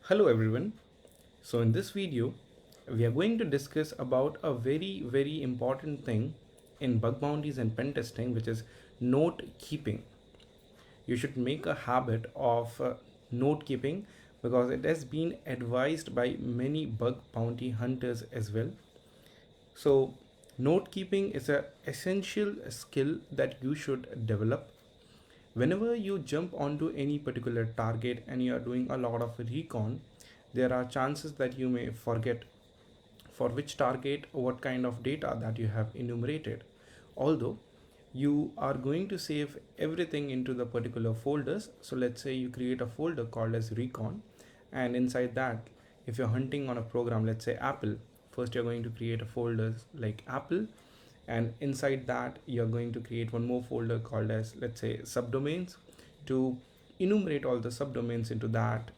Hello everyone. So in this video, we are going to discuss about a very important thing in bug bounties and pen testing, which is note keeping. You should make a habit of note keeping because it has been advised by many bug bounty hunters as well. So note keeping is a essential skill that you should develop. Whenever you jump onto any particular target and you are doing a lot of recon, there are chances that you may forget for which target, what kind of data that you have enumerated. Although you are going to save everything into the particular folders. So let's say you create a folder called as recon, and inside that, if you're hunting on a program, let's say Apple, first you're going to create a folder like Apple, and inside that you're going to create one more folder called as, let's say, subdomains, to enumerate all the subdomains into that.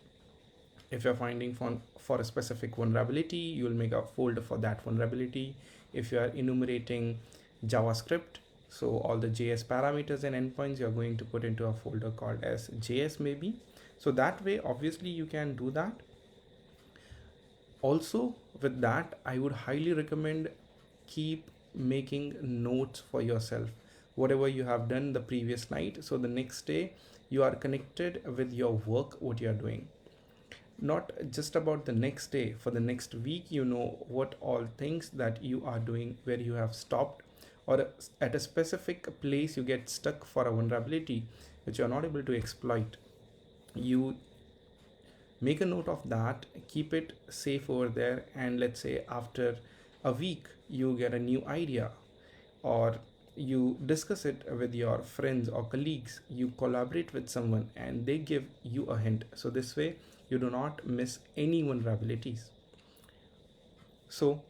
If you're finding for a specific vulnerability, you will make a folder for that vulnerability. If you are enumerating JavaScript, so all the JS parameters and endpoints, you're going to put into a folder called as JS maybe. So that way, obviously, you can do that. Also, with that, I would highly recommend keep making notes for yourself, whatever you have done the previous night. So the next day, you are connected with your work, what you are doing. Not just about the next day, for the next week, you know what all things that you are doing, where you have stopped, or at a specific place you get stuck for a vulnerability which you are not able to exploit. You make a note of that, keep it safe over there, and let's say after a week you get a new idea, or you discuss it with your friends or colleagues, you collaborate with someone and they give you a hint. So this way you do not miss any vulnerabilities. So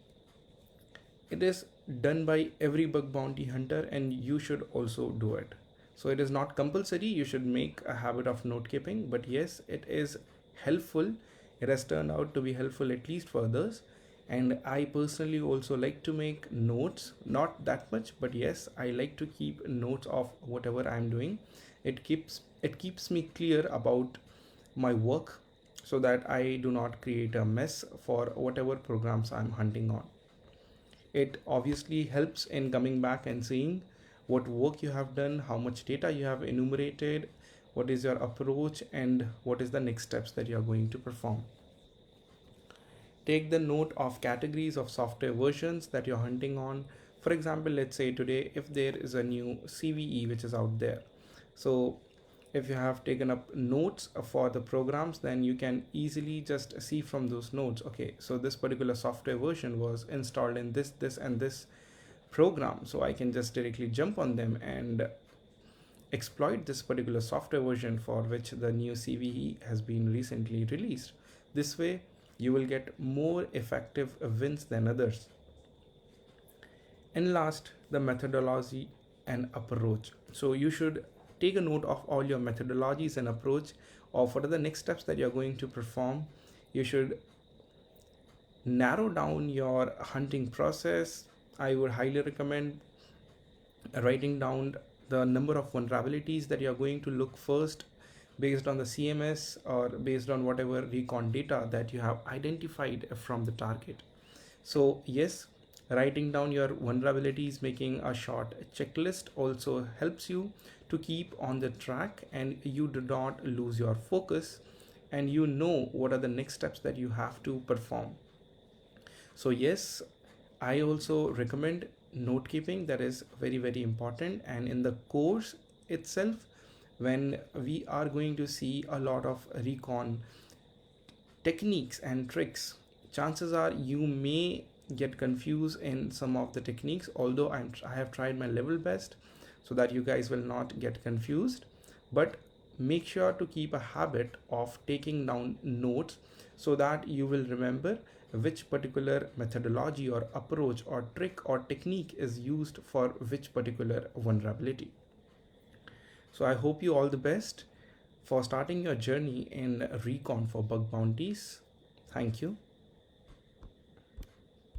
it is done by every bug bounty hunter and you should also do it. So it is not compulsory, you should make a habit of note keeping, but yes, it is helpful. It has turned out to be helpful at least for others. And I personally also like to make notes, not that much, but yes, I like to keep notes of whatever I'm doing. It keeps me clear about my work, so that I do not create a mess for whatever programs I'm hunting on. It obviously helps in coming back and seeing what work you have done, how much data you have enumerated, what is your approach, and what is the next steps that you are going to perform. Take the note of categories of software versions that you're hunting on. For example, let's say today, if there is a new CVE which is out there. So if you have taken up notes for the programs, then you can easily just see from those notes, okay, so this particular software version was installed in this and this program, so I can just directly jump on them and exploit this particular software version for which the new CVE has been recently released. This way you will get more effective wins than others. And last, the methodology and approach. So you should take a note of all your methodologies and approach of what are the next steps that you're going to perform. You should narrow down your hunting process. I would highly recommend writing down the number of vulnerabilities that you're going to look first, based on the CMS or based on whatever recon data that you have identified from the target. So yes, writing down your vulnerabilities, making a short checklist also helps you to keep on the track and you do not lose your focus, and you know what are the next steps that you have to perform. So yes, I also recommend note keeping. That is very important, and in the course itself, when we are going to see a lot of recon techniques and tricks, chances are you may get confused in some of the techniques, although I have tried my level best so that you guys will not get confused. But make sure to keep a habit of taking down notes so that you will remember which particular methodology or approach or trick or technique is used for which particular vulnerability. So I hope you all the best for starting your journey in recon for bug bounties. Thank you.